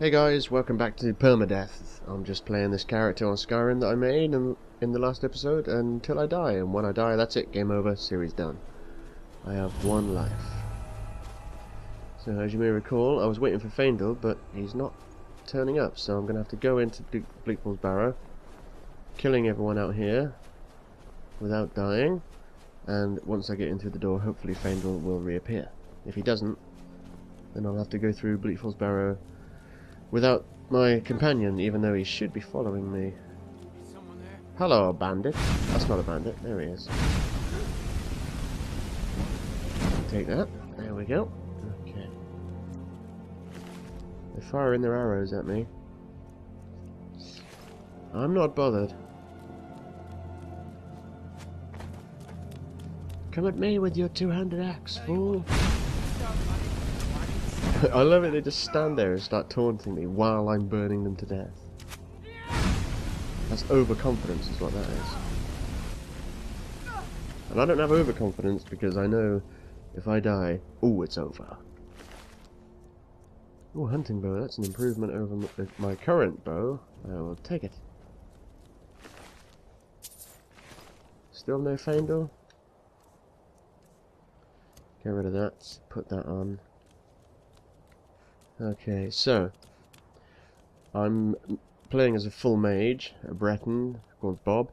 Hey guys, welcome back to Perma-death. I'm just playing this character on Skyrim that I made in the last episode until I die, and when I die, that's it, game over, series done. I have one life. So as you may recall, I was waiting for Faendal, but he's not turning up, so I'm going to have to go into Bleakfall's Barrow, killing everyone out here without dying, and once I get in through the door, hopefully Faendal will reappear. If he doesn't, then I'll have to go through Bleakfall's Barrow without my companion, even though he should be following me. Hello, bandit. That's not a bandit. There he is. Take that. There we go. Okay. They're firing their arrows at me. I'm not bothered. Come at me with your two-handed axe, fool. I love it, they just stand there and start taunting me while I'm burning them to death. That's overconfidence is what that is. And I don't have overconfidence because I know if I die, ooh, it's over. Ooh, hunting bow, that's an improvement over my current bow. I will take it. Still no Faendal? Get rid of that, put that on. Okay, so I'm playing as a full mage, a Breton called Bob,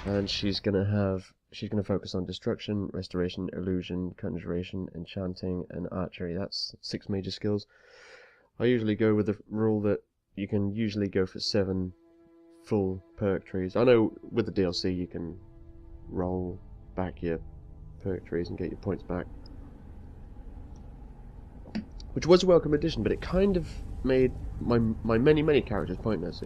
and she's gonna focus on destruction, restoration, illusion, conjuration, enchanting, and archery. That's 6 major skills. I usually go with the rule that you can usually go for 7 full perk trees. I know with the DLC you can roll back your perk trees and get your points back, which was a welcome addition, but it kind of made my many characters pointless.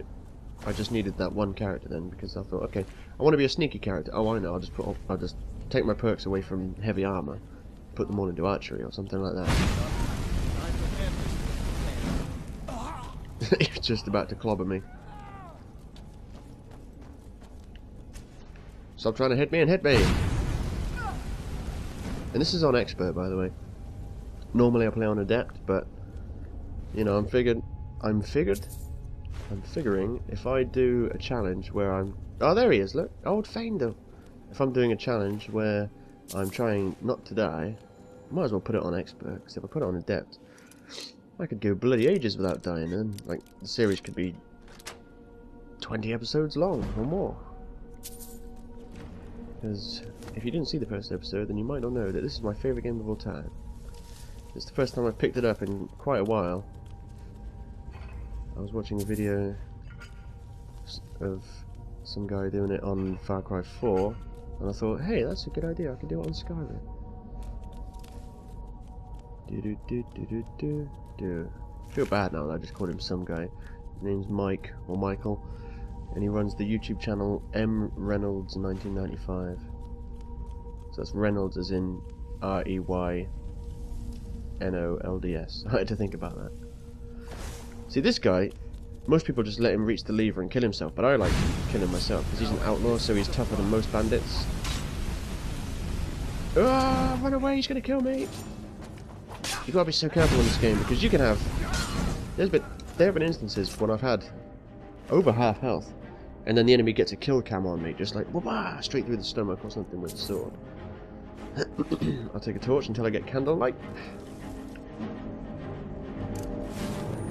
I just needed that one character then, because I thought, okay, I want to be a sneaky character. Oh, I know, I'll just take my perks away from heavy armor, put them all into archery or something like that. He was just about to clobber me. Stop trying to hit me and hit me! And this is on expert, by the way. Normally I play on adept, but you know, I'm figuring if I do a challenge where oh, there he is, look, old Faendal. If I'm doing a challenge where I'm trying not to die, I might as well put it on expert, because if I put it on adept, I could go bloody ages without dying, and like the series could be 20 episodes long or more. Because if you didn't see the first episode, then you might not know that this is my favourite game of all time. It's the first time I've picked it up in quite a while. I was watching a video of some guy doing it on Far Cry 4, and I thought, hey, that's a good idea, I could do it on Skyrim. I feel bad now that I just called him some guy. His name's Mike, or Michael, and he runs the YouTube channel M Reynolds 1995. So that's Reynolds as in R-E-Y N-O-L-D-S. I had to think about that. See, this guy, most people just let him reach the lever and kill himself, but I like to kill him myself, because he's an outlaw, so he's tougher than most bandits. Ah, run away, he's gonna kill me! You gotta be so careful in this game, because you can have... there have been instances when I've had over half health, and then the enemy gets a kill cam on me, just like, wah, straight through the stomach or something with a sword. I'll take a torch until I get candlelight.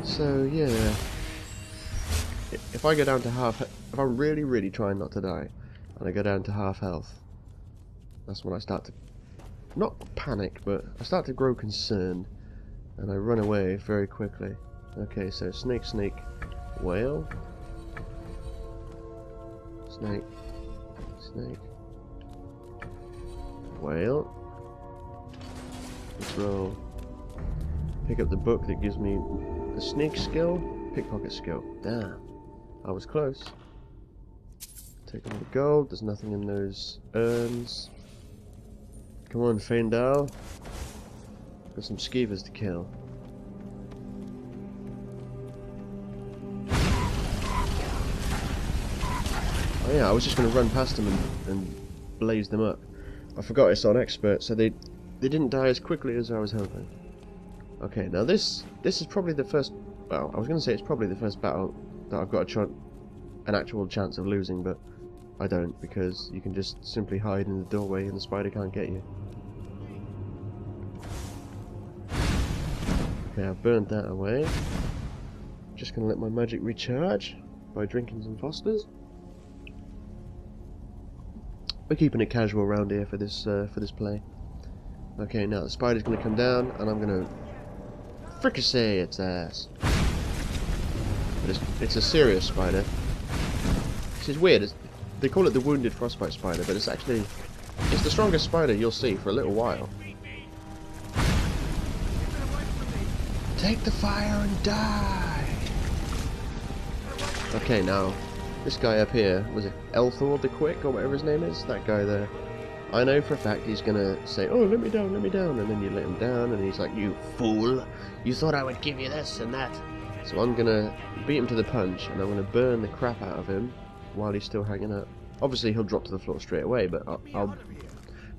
So yeah, if I go down to if I'm really trying not to die, and I go down to half health, that's when I start to, not panic, but I start to grow concerned, and I run away very quickly. Okay, so snake, whale, snake, whale. Let's roll. Pick up the book that gives me the sneak skill, pickpocket skill. Damn, I was close. Take all the gold, there's nothing in those urns. Come on, Faendal. Got some skeevers to kill. Oh yeah, I was just going to run past them and blaze them up. I forgot it's on expert, so they didn't die as quickly as I was hoping. Okay, now this is probably the first Well, I was going to say it's probably the first battle that I've got an actual chance of losing, but I don't, because you can just simply hide in the doorway and the spider can't get you. Okay, I've burned that away. Just going to let my magic recharge by drinking some Fosters. We're keeping it casual around here for this play. Okay, now the spider's going to come down, and I'm going to fricassee its ass. But it's a serious spider. This is weird. They call it the wounded frostbite spider, but it's the strongest spider you'll see for a little while. Take the fire and die. Okay, now this guy up here, was it Elthor the Quick or whatever his name is? That guy there. I know for a fact he's gonna say, "Oh, let me down," and then you let him down, and he's like, "You fool! You thought I would give you this and that." So I'm gonna beat him to the punch, and I'm gonna burn the crap out of him while he's still hanging up. Obviously, he'll drop to the floor straight away, but I'll.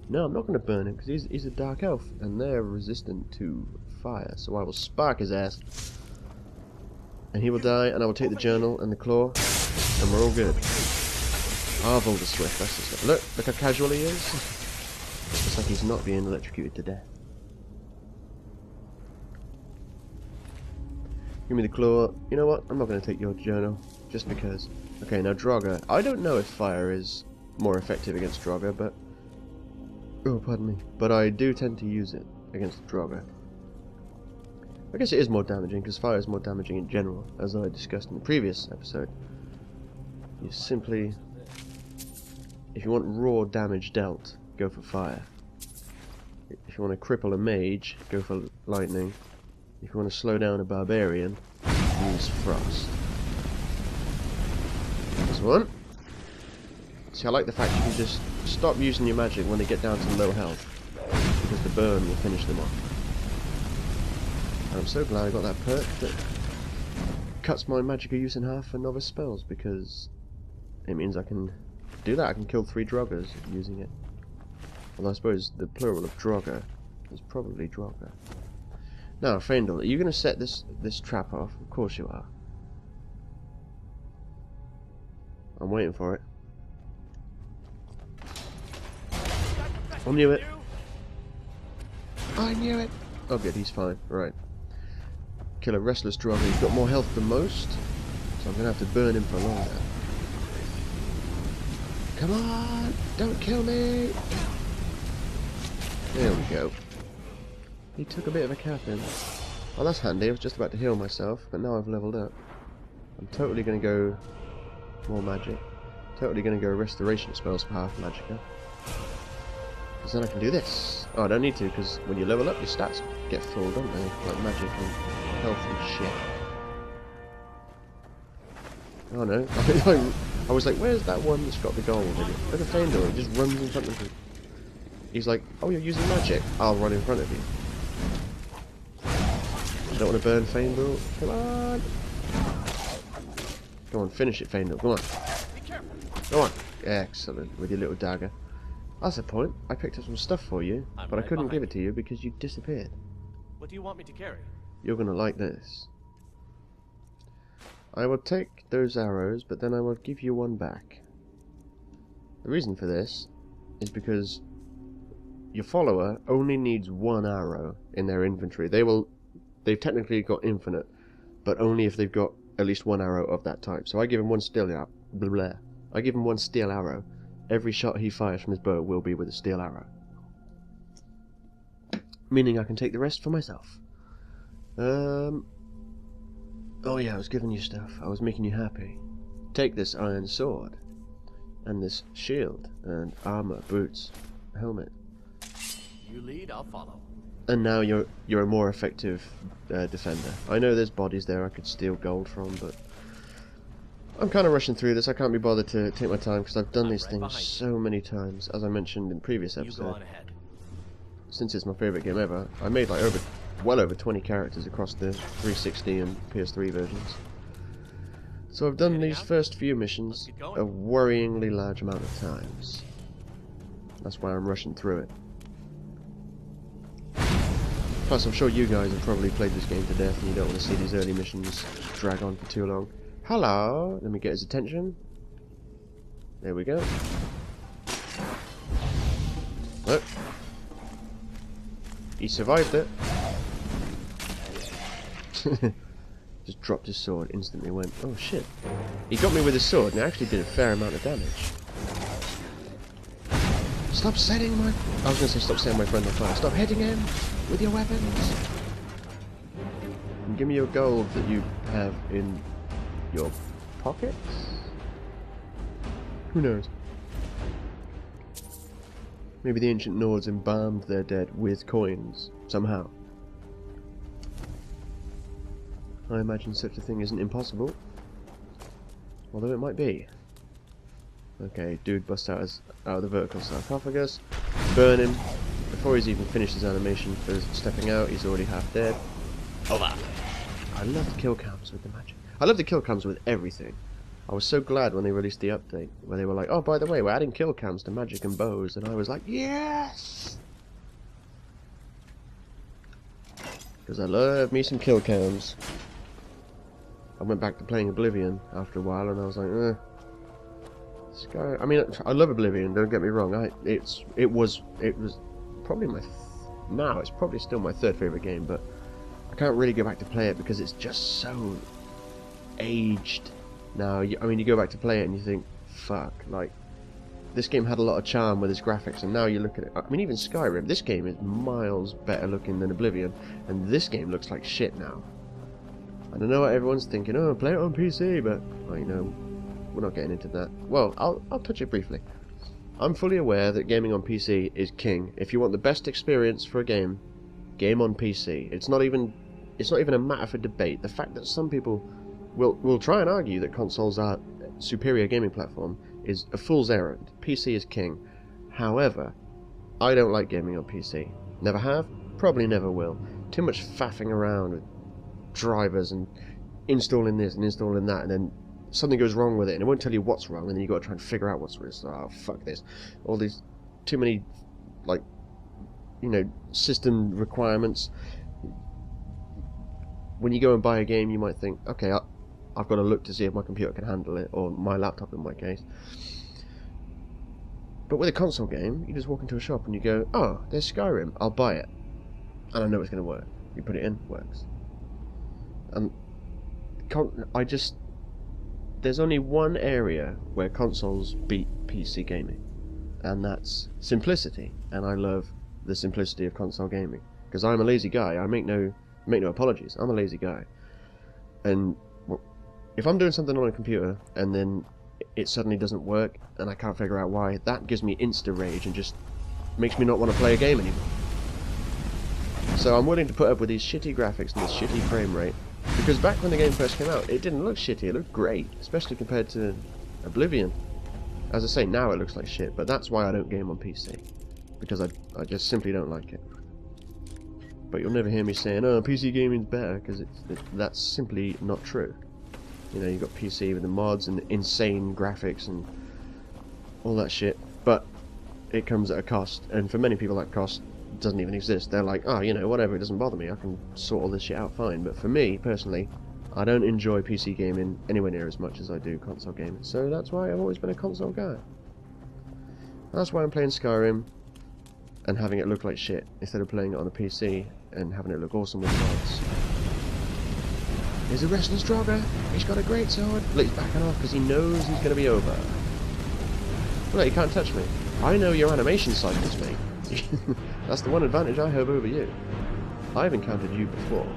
No, I'm not gonna burn him because he's a dark elf, and they're resistant to fire. So I will spark his ass, and he will die, and I will take the journal and the claw, and we're all good. Arvel the Swift, that's the stuff. Look how casual he is. It's like he's not being electrocuted to death. Give me the claw. You know what? I'm not going to take your journal, just because. Okay, now Draugr. I don't know if fire is more effective against Draugr, but... Oh, pardon me. But I do tend to use it against Draugr. I guess it is more damaging, because fire is more damaging in general, as I discussed in the previous episode. You simply... If you want raw damage dealt, go for fire. If you want to cripple a mage, go for lightning. If you want to slow down a barbarian, use frost. This one. See, I like the fact you can just stop using your magic when they get down to low health, because the burn will finish them off. And I'm so glad I got that perk that cuts my magical use in half for novice spells, because it means I can do that. I can kill 3 Draugrs using it. Although I suppose the plural of Draugr is probably Draugr. Now, Faendal, are you going to set this trap off? Of course you are. I'm waiting for it. I knew it. I knew it. Oh good, he's fine. Right. Kill a restless Draugr. He's got more health than most, so I'm going to have to burn him for longer. Come on! Don't kill me! There we go. He took a bit of a cap in. Oh, that's handy. I was just about to heal myself, but now I've leveled up. I'm totally going to go more magic. Totally going to go restoration spells for half magicka. Because then I can do this. Oh, I don't need to, because when you level up, your stats get full, don't they? Like magic and health and shit. Oh no. I was like, where's that one that's got the gold in it? Look at Faendal, he just runs in front of me. He's like, oh, you're using magic? I'll run in front of you. I don't want to burn Faendal. Come on! Go on, finish it, Faendal. Come on. Go on. Excellent, with your little dagger. That's the point. I picked up some stuff for you, but I couldn't give it to you because you disappeared. What do you want me to carry? You're going to like this. I will take those arrows, but then I will give you one back. The reason for this is because your follower only needs 1 arrow in their inventory. They've technically got infinite, but only if they've got at least 1 arrow of that type. So I give him one steel arrow. Blah, blah. I give him 1 steel arrow. Every shot he fires from his bow will be with a steel arrow. Meaning I can take the rest for myself. Oh yeah, I was giving you stuff. I was making you happy. Take this iron sword, and this shield, and armor, boots, helmet. You lead, I'll follow. And now you're a more effective defender. I know there's bodies there I could steal gold from, but I'm kind of rushing through this. I can't be bothered to take my time because I've done these things so many times, as I mentioned in the previous episode. You go on ahead. Since it's my favourite game ever, I made like well over 20 characters across the 360 and PS3 versions. So I've done these first few missions a worryingly large amount of times. That's why I'm rushing through it. Plus, I'm sure you guys have probably played this game to death and you don't want to see these early missions drag on for too long. Hello! Let me get his attention. There we go. Look. He survived it. Just dropped his sword, instantly went, oh shit. He got me with his sword and it actually did a fair amount of damage. Stop setting my... I was going to say stop setting my friend on fire. Stop hitting him with your weapons. And give me your gold that you have in your pockets? Who knows? Maybe the ancient Nords embalmed their dead with coins, somehow. I imagine such a thing isn't impossible. Although it might be. Okay, dude busts out of the vertical sarcophagus. Burn him. Before he's even finished his animation for stepping out, he's already half dead. Over! I love the kill cams with the magic. I love the kill cams with everything. I was so glad when they released the update, where they were like, oh, by the way, we're adding kill cams to magic and bows, and I was like, yes! Because I love me some kill cams. I went back to playing Oblivion after a while, and I was like, Sky. I mean, I love Oblivion. Don't get me wrong. It was probably my now it's probably still my third favorite game, but I can't really go back to play it because it's just so aged now. I mean, you go back to play it and you think, fuck, like this game had a lot of charm with its graphics, and now you look at it. I mean, even Skyrim. This game is miles better looking than Oblivion, and this game looks like shit now. And I know what everyone's thinking, oh, play it on PC, but I know we're not getting into that. Well, I'll touch it briefly. I'm fully aware that gaming on PC is king. If you want the best experience for a game, game on PC. It's not even a matter for debate. The fact that some people will try and argue that consoles are superior gaming platform is a fool's errand. PC is king. However, I don't like gaming on PC. Never have, probably never will. Too much faffing around with drivers and installing this and installing that, and then something goes wrong with it and it won't tell you what's wrong, and then you've got to try and figure out what's wrong. So, oh, fuck this. All these too many, like, you know, system requirements. When you go and buy a game, you might think, okay, I've got to look to see if my computer can handle it, or my laptop in my case. But with a console game, you just walk into a shop and you go, oh, there's Skyrim, I'll buy it. And I know it's going to work. You put it in, it works. And there's only one area where consoles beat PC gaming, and that's simplicity. And I love the simplicity of console gaming, because I'm a lazy guy. I make no apologies. I'm a lazy guy, and if I'm doing something on a computer and then it suddenly doesn't work and I can't figure out why, that gives me insta rage and just makes me not want to play a game anymore. So I'm willing to put up with these shitty graphics and this shitty frame rate, because back when the game first came out, it didn't look shitty, it looked great, especially compared to Oblivion. As I say, now it looks like shit, but that's why I don't game on PC, because I just simply don't like it. But you'll never hear me saying, oh, PC gaming's better, because that's simply not true. You know, you've got PC with the mods and the insane graphics and all that shit, but it comes at a cost, and for many people that cost doesn't even exist. They're like, oh, you know, whatever, it doesn't bother me, I can sort all this shit out fine. But for me, personally, I don't enjoy PC gaming anywhere near as much as I do console gaming, so that's why I've always been a console guy. That's why I'm playing Skyrim and having it look like shit, instead of playing it on a PC and having it look awesome with mods. Here's a wrestling Stroger, he's got a great sword. Look, he's backing off because he knows he's going to be over. Look, he can't touch me. I know your animation cycles, mate. That's the one advantage I have over you. I've encountered you before.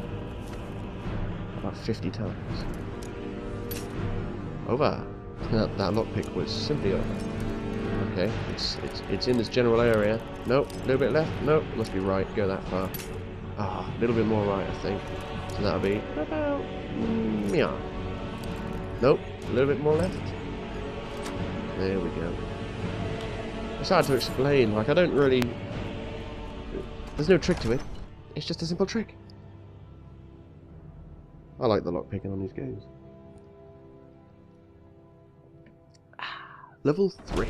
About 50 times. Over. That lockpick was simply over. Okay, it's in this general area. Nope, a little bit left. Nope, must be right. Go that far. Ah, a little bit more right, I think. So that'll be about... yeah. Nope, a little bit more left. There we go. It's hard to explain, like I don't really... There's no trick to it. It's just a simple trick. I like the lockpicking on these games. Level 3.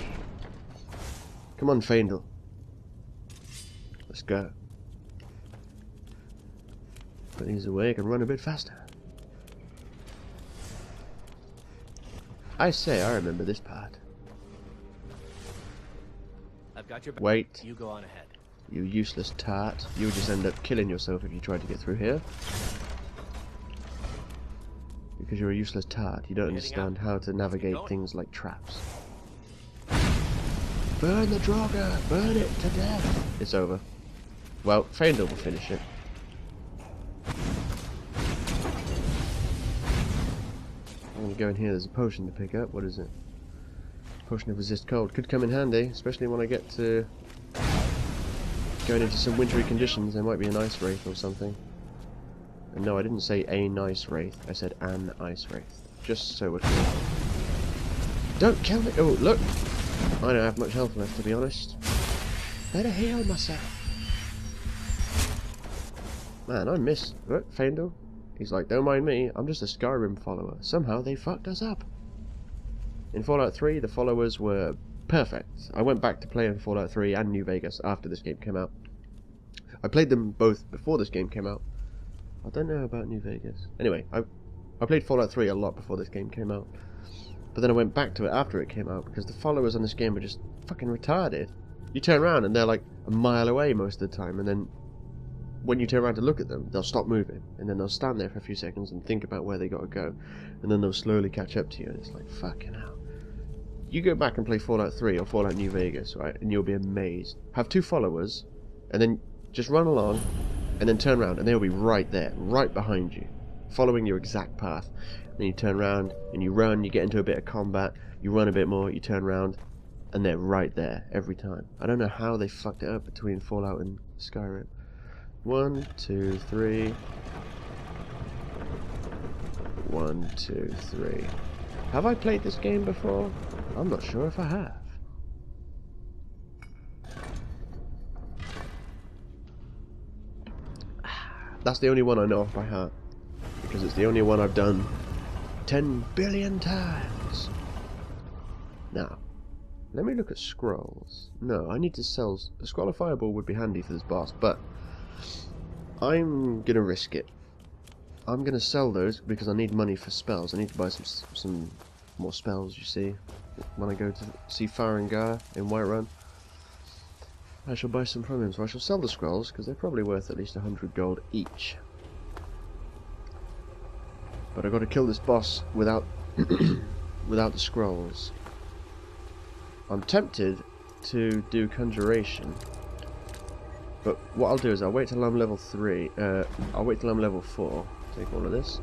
Come on, Faendal. Let's go. Put these away, I can run a bit faster. I say, I remember this part. I've got your back. Wait. You go on ahead. You useless tart. You'll just end up killing yourself if you try to get through here. Because you're a useless tart. You don't understand how to navigate things like traps. Burn the Draugr! Burn it to death! It's over. Well, Faendal will finish it. I'm gonna go in here, there's a potion to pick up. What is it? Potion of resist cold. Could come in handy, especially when I get to going into some wintry conditions. There might be an ice wraith or something. And no, I didn't say a nice wraith, I said an ice wraith. Just so we're clear. Don't kill me! Oh, look! I don't have much health left, to be honest. Better heal myself. Man, I miss... Look, Faendal. He's like, don't mind me, I'm just a Skyrim follower. Somehow they fucked us up. In Fallout 3, the followers were perfect. I went back to playing Fallout 3 and New Vegas after this game came out. I played them both before this game came out. I don't know about New Vegas. Anyway, I played Fallout 3 a lot before this game came out. But then I went back to it after it came out because the followers on this game are just fucking retarded. You turn around and they're like a mile away most of the time, and then when you turn around to look at them, they'll stop moving, and then they'll stand there for a few seconds and think about where they gotta go, and then they'll slowly catch up to you, and it's like, fucking hell. You go back and play Fallout 3 or Fallout New Vegas, right, and you'll be amazed. Have two followers, and then just run along, and then turn around, and they'll be right there, right behind you, following your exact path. Then you turn around, and you run, you get into a bit of combat, you run a bit more, you turn around, and they're right there, every time. I don't know how they fucked it up between Fallout and Skyrim. 1, 2, 3. 1, 2, 3. Have I played this game before? I'm not sure if I have. That's the only one I know off by heart, because it's the only one I've done 10 billion times. Now, let me look at scrolls. No, I need to sell... A scroll of fireball would be handy for this boss, but I'm gonna risk it. I'm gonna sell those because I need money for spells. I need to buy some more spells, you see. When I go to see Farengar in Whiterun, I shall buy some from him. So I shall sell the scrolls because they're probably worth at least 100 gold each. But I've got to kill this boss without without the scrolls. I'm tempted to do conjuration, but what I'll do is I'll wait till I'm level 3. I'll wait till I'm level 4. Take all of this.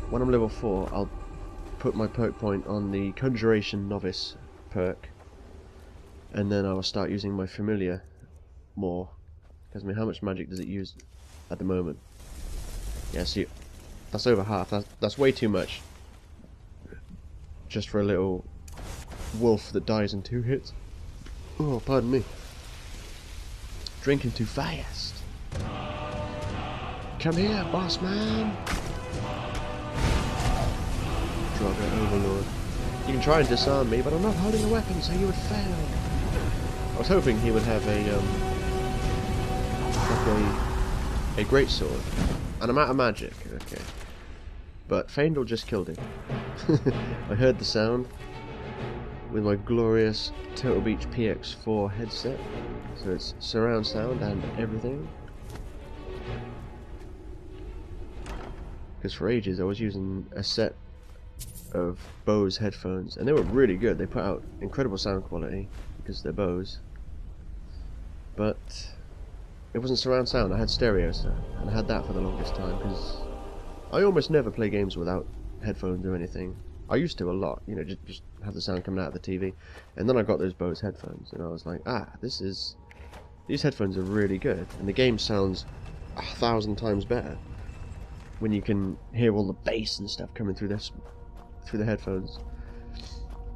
When I'm level 4, I'll put my perk point on the conjuration novice perk, and then I will start using my familiar more. Because I mean, how much magic does it use at the moment? Yeah, see, that's over half. That's way too much. Just for a little wolf that dies in 2 hits. Oh, pardon me. Drinking too fast. Come here, boss man. Draugr Overlord. You can try and disarm me, but I'm not holding a weapon, so you would fail. I was hoping he would have a great sword, and I'm out of magic. Okay, but Faendal just killed him. I heard the sound with my glorious Turtle Beach PX4 headset, so it's surround sound and everything. Because for ages I was using a set of Bose headphones, and they were really good. They put out incredible sound quality because they're Bose, but it wasn't surround sound. I had stereo sound, and I had that for the longest time because I almost never play games without headphones or anything. I used to a lot, you know, just have the sound coming out of the TV, and then I got those Bose headphones, and I was like, these headphones are really good, and the game sounds 1,000 times better when you can hear all the bass and stuff coming through the headphones.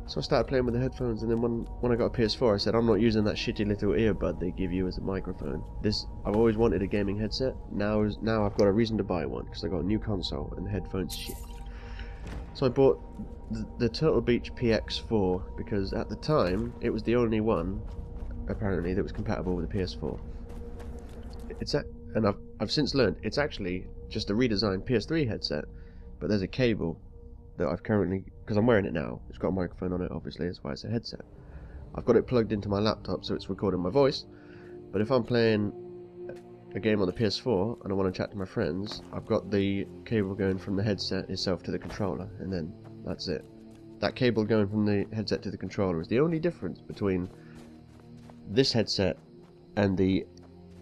So I started playing with the headphones, and then when I got a PS4, I said, I'm not using that shitty little earbud they give you as a microphone. I've always wanted a gaming headset. Now I've got a reason to buy one because I got a new console and the headphones shit. So I bought the Turtle Beach PX4 because at the time it was the only one apparently that was compatible with the PS4. It's and I've since learned it's actually just a redesigned PS3 headset, but there's a cable that I've currently, because I'm wearing it now, it's got a microphone on it, obviously, that's why it's a headset. I've got it plugged into my laptop so it's recording my voice, but if I'm playing a game on the PS4 and I want to chat to my friends, I've got the cable going from the headset itself to the controller, and then that's it. That cable going from the headset to the controller is the only difference between this headset and the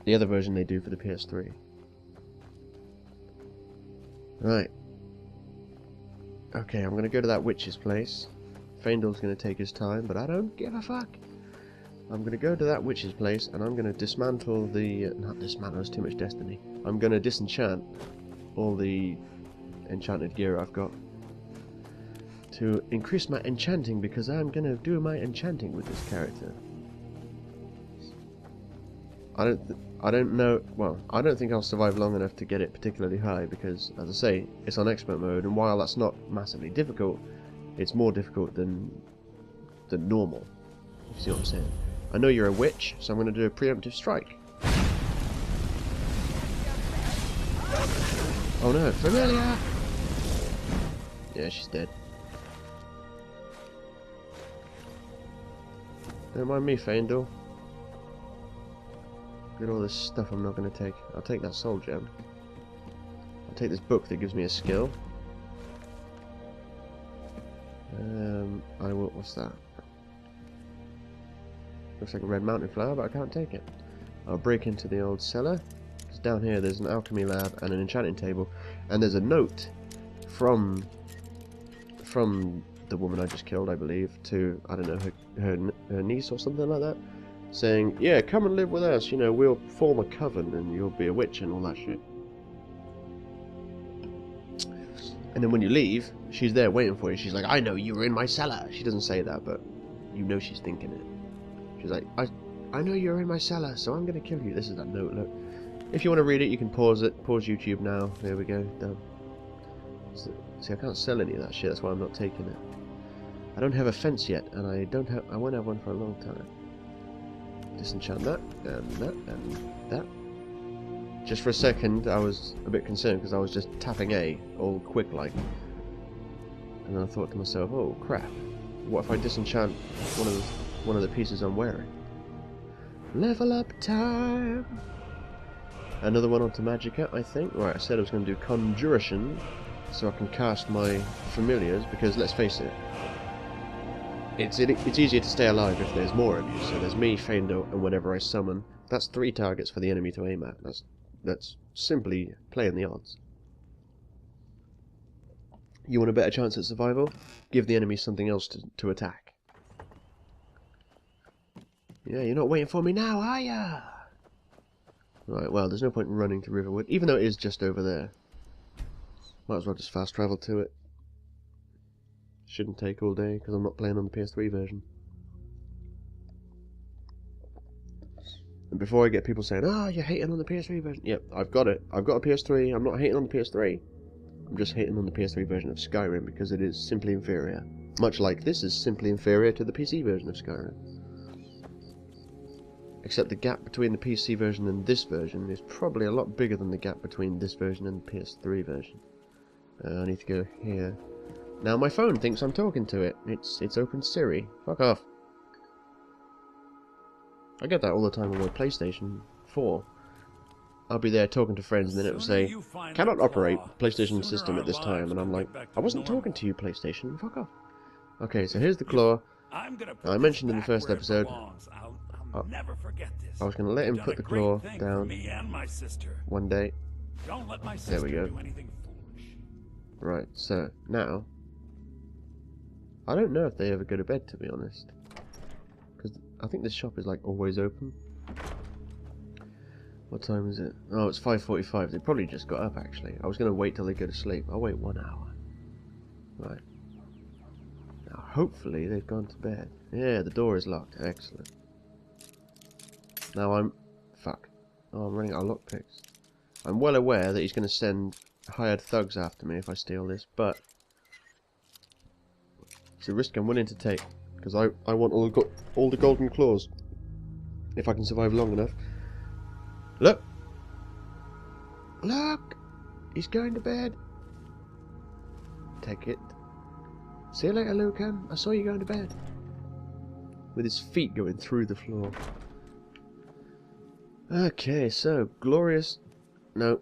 other version they do for the PS3. Right. Okay, I'm going to go to that witch's place. Faendal's going to take his time, but I don't give a fuck. I'm going to go to that witch's place and I'm going to dismantle the... not dismantle, it's too much Destiny. I'm going to disenchant all the enchanted gear I've got to increase my enchanting, because I'm going to do my enchanting with this character. I don't know, well, I don't think I'll survive long enough to get it particularly high, because, as I say, it's on expert mode, and while that's not massively difficult, it's more difficult than normal, if you see what I'm saying. I know you're a witch, so I'm going to do a preemptive strike. Oh no, Familia! Yeah, she's dead. Don't mind me, Faendal. Look at all this stuff I'm not going to take. I'll take that soul gem. I'll take this book that gives me a skill. I will. What's that? Looks like a red mountain flower, but I can't take it. I'll break into the old cellar. Because down here there's an alchemy lab and an enchanting table, and there's a note from the woman I just killed, I believe, to, I don't know, her niece or something like that, saying, yeah, come and live with us, you know, we'll form a coven and you'll be a witch and all that shit. And then when you leave, she's there waiting for you. She's like, I know you were in my cellar. She doesn't say that, but you know she's thinking it. She's like, I know you're in my cellar, so I'm going to kill you. This is that note, look. If you want to read it, you can pause it. Pause YouTube now. There we go, done. So, see, I can't sell any of that shit, that's why I'm not taking it. I don't have a fence yet, and I won't have one for a long time. Disenchant that, and that, and that. Just for a second, I was a bit concerned because I was just tapping A, all quick like. And then I thought to myself, oh crap, what if I disenchant one of the pieces I'm wearing? Level up time! Another one onto Magicka, I think. Right, I said I was going to do Conjuration, so I can cast my familiars, because let's face it, it's easier to stay alive if there's more of you. So there's me, Faendal, and whenever I summon, that's 3 targets for the enemy to aim at. That's simply playing the odds. You want a better chance at survival? Give the enemy something else to attack. Yeah, you're not waiting for me now, are ya? Right, well, there's no point in running to Riverwood, even though it is just over there. Might as well just fast travel to it. Shouldn't take all day, because I'm not playing on the PS3 version. And before I get people saying, oh, you're hating on the PS3 version. Yep, I've got it. I've got a PS3. I'm not hating on the PS3. I'm just hating on the PS3 version of Skyrim because it is simply inferior. Much like this is simply inferior to the PC version of Skyrim. Except the gap between the PC version and this version is probably a lot bigger than the gap between this version and the PS3 version. I need to go here. Now my phone thinks I'm talking to it. It's open Siri. Fuck off. I get that all the time on my PlayStation 4. I'll be there talking to friends and then it will say, cannot operate PlayStation system at this time, and I'm like, I wasn't talking to you, PlayStation, fuck off. Okay, so here's the claw. I mentioned in the first episode, I was going to let him put the claw down one day. There we go. Right, so now, I don't know if they ever go to bed, to be honest. Because I think this shop is like always open. What time is it? Oh, it's 5:45. They probably just got up, actually. I was going to wait till they go to sleep. I'll wait 1 hour. Right. Now, hopefully they've gone to bed. Yeah, the door is locked. Excellent. Now fuck. Oh, I'm running out of lockpicks. I'm well aware that he's going to send hired thugs after me if I steal this, but it's a risk I'm willing to take. Because I want all the golden claws. If I can survive long enough. Look! Look! He's going to bed. Take it. See you later, Lucan. I saw you going to bed. With his feet going through the floor. Okay, so, glorious... No,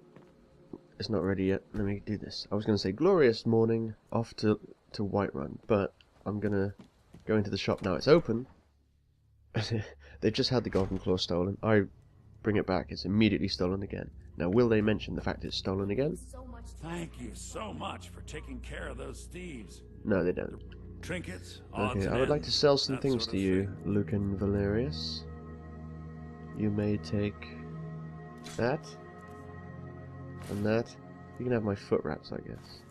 it's not ready yet. Let me do this. I was going to say glorious morning, off to Whiterun, but I'm going to go into the shop now. It's open. They've just had the Golden Claw stolen. I bring it back. It's immediately stolen again. Now, will they mention the fact it's stolen again? Thank you so much for taking care of those thieves. No, they don't. Trinkets, odds Okay, and I would like to ends, sell some that things sort to of you, thing. Lucan Valerius. You may take that and that. You can have my foot wraps, I guess.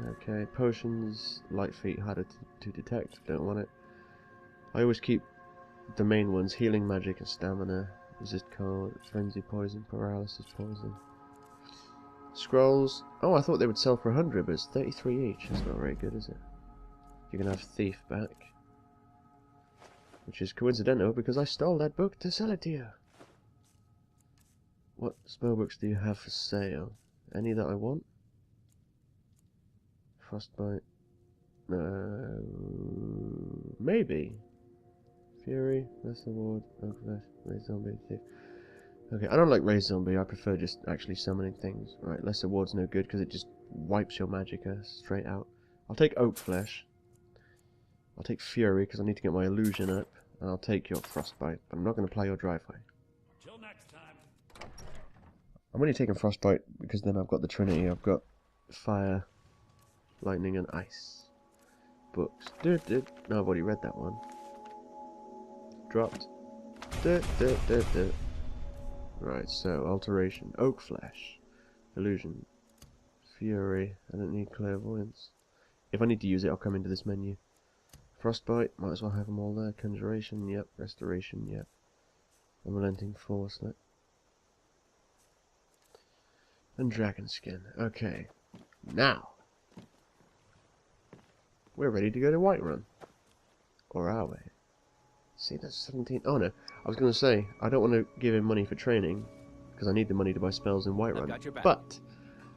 Okay, potions, light feet, harder to detect. Don't want it. I always keep the main ones: healing magic and stamina, resist cold, frenzy poison, paralysis poison. Scrolls. Oh, I thought they would sell for 100, but it's 33 each. That's not very good, is it? You can have thief back, which is coincidental because I stole that book to sell it to you. What spellbooks do you have for sale? Any that I want? Frostbite. No. Maybe. Fury, Lesser Ward, Oakflesh, Raise Zombie, Thief. Okay, I don't like Raise Zombie, I prefer just actually summoning things. Right, Lesser Ward's no good because it just wipes your magicka straight out. I'll take Oakflesh. I'll take Fury because I need to get my illusion up. And I'll take your Frostbite, but I'm not going to play your Driveway. Till next time. I'm only taking Frostbite because then I've got the Trinity. I've got Fire, Lightning and Ice. Books. No, I've already read that one. Dropped. Right, so alteration. Oakflesh. Illusion. Fury. I don't need clairvoyance. If I need to use it, I'll come into this menu. Frostbite. Might as well have them all there. Conjuration. Yep. Restoration. Yep. Unrelenting Force. And Dragon Skin. Okay. Now. We're ready to go to Whiterun. Or are we? See, that's 17. Oh no, I was going to say, I don't want to give him money for training, because I need the money to buy spells in I've Whiterun. got your back. But,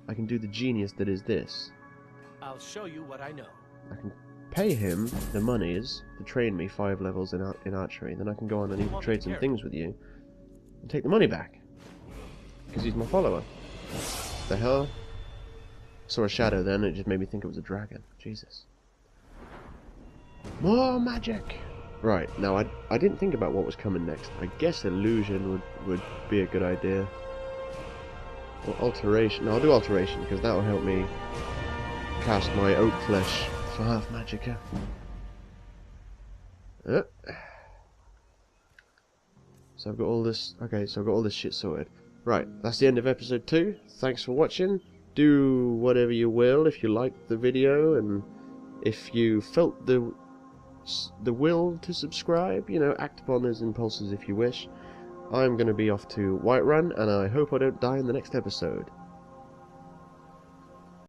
I can do the genius that is this. I'll show you what I know. I can pay him the monies to train me 5 levels in archery, then I can go on and even trade some things with you, and take the money back. Because he's my follower. The hell? Saw a shadow then, it just made me think it was a dragon. Jesus. More magic! Right, now I didn't think about what was coming next. I guess illusion would be a good idea. Or alteration. No, I'll do alteration because that will help me cast my Oakflesh Flav Magicka. So I've got all this. Okay, so I've got all this shit sorted. Right, that's the end of episode 2. Thanks for watching. Do whatever you will if you liked the video and if you felt the will to subscribe, you know, act upon those impulses if you wish. I'm going to be off to Whiterun, and I hope I don't die in the next episode.